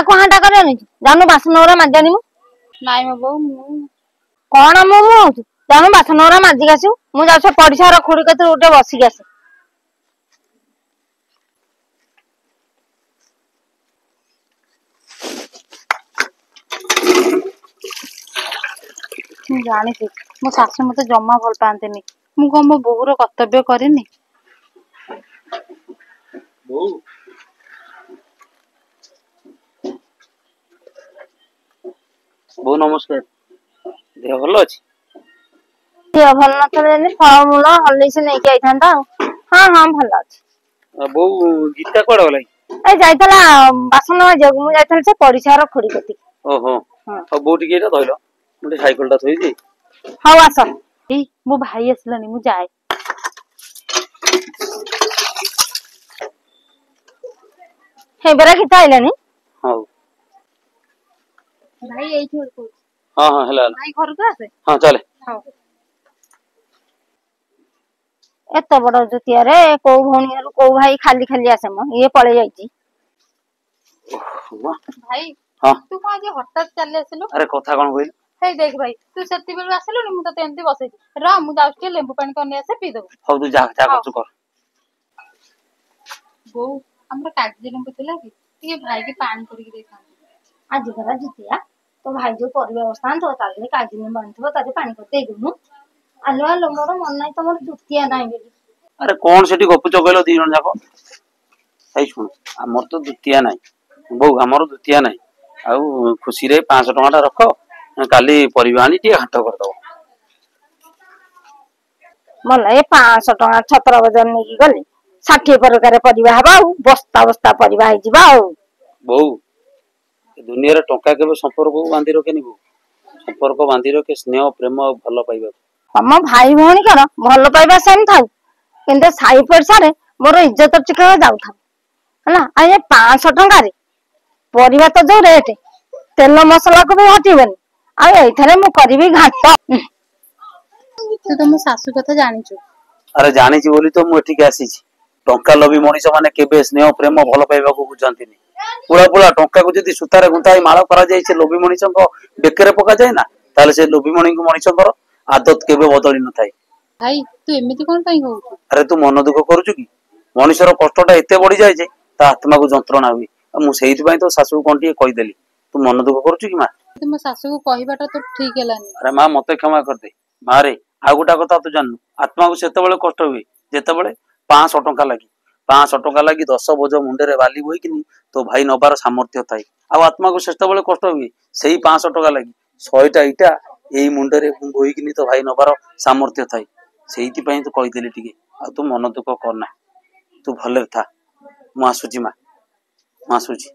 को हांटा करनी जानू बासन ओरा माजानी मु नाई मो बो मु कौन मु जानू बासन ओरा माजिक आसु मु जाऊ पड़िशा खुड़ी कते उठे बसिक आसे जानी मो शाशु मत जमा भल पाते मु कौन मो बोहूर कर्तव्य करनी बो नमस्कार देह भल अच्छी देह भल न फलमूल हल्दी नहीं आईता हाँ हाँ भल अच्छे बो गीता कड़े गला ए जाइतला बासन माजिक मु जाइतल से पड़िशा खुड़ी कती ओहो बो टिके धइल मुझे साइकिल टा थई दे हाउ आस मो भाई आसलानी मु जाए हे बेरा किता आइलानी हां भाई एई छोड़ को हां हां हला भाई घर को आसे हां चले हां एत बड़ जुतिया रे को भौणी को भाई खाली खाली आसे म ये पळे जाईची भाई हां तू को आज हठात चले आसलो अरे कथा कोन होइल हे देख भाई तू सेति बेल आसलुनी मु तते एंती बसै र मु जाउछ लेंबू पानी करने आसे पी दबो हौ तू जा जा कर बो हमरा कागजी लेंबू थिला कि भाई के पानी करके दे खान आज बेरा जुतिया तो भाई जो परिवा अवस्था तो ताले काजी ने बांधबो ताले पानी को दे देनु आलो आलो मोर मन नाही तमर जुतिया नाही बेली अरे कौन सेठी गपु चगैलो दी जन जाको सही सुन हमर तो दुतिया नाही बो हमर दुतिया नाही आउ खुशी रे 500 टका रख काली परिवानी टी हाथ कर दो मला ए 500 टका छत्र बजार नेकी गली 60 प्रकार परिवा हबा बस्ता बस्ता परिवा हे जिबा बो दुनिया रे टंका केबे संपर्क को बांधी रखेनी बो संपर्क बांधी रखे स्नेह प्रेम भल पाइबा हम भाई भौणी कर भल पाइबा सेम थाउ किंतु साई पैसा रे मोर इज्जत टिके जाउ था हला आ ये 500 टका रे परिवा तो जो रेट तेल मसला को भी हटिबनी आ एथरे मु करबी घाट तू तो मो सासू कथा जानि छु अरे जानी छी बोली तो मु एठी के आसी छी टंका लोभी मनीष माने केबे स्नेह प्रेम भल पाइबा को बुझंतिनी पुरा पुरा टंका को जदी सुतारे गुंताई माळ करा जाय से लोभी मनीष को बेकरे पका जाय ना ताले से लोभी मणी को मनीष कर आदत केबे बदली न थाई भाई तू एमिति कोन पई हो अरे तू मन दुख करू की मनीषर कष्टटा एते बढ़ी जाय जे ता आत्मा को जंत्रणा हुई मु सेहित पई तो सासू कोन टी कहि देली तू मन दुख करू की मां तू मो सासू को कहिबाटा तो ठीक हेलानी अरे मां मते क्षमा कर दे मां रे आ गोटा कथा तू जाननु आत्मा को सेते बेले कष्ट हुई जेते बेले 500 टका लागी 500 टका लागी 10 बोझ मुंडे रे बाली बोई किनी तो भाई नबार सामर्थ्य थाई आ आत्मा को सेते बेले कष्ट हुई सेही 500 टका लागी 100 टा इटा एई मुंडे रे बोई किनी तो भाई नबार सामर्थ्य थाई सेहिति पई तो कहि देली टिके आ तू मन दुख करना तू भले था मु आसुची मां आसुची।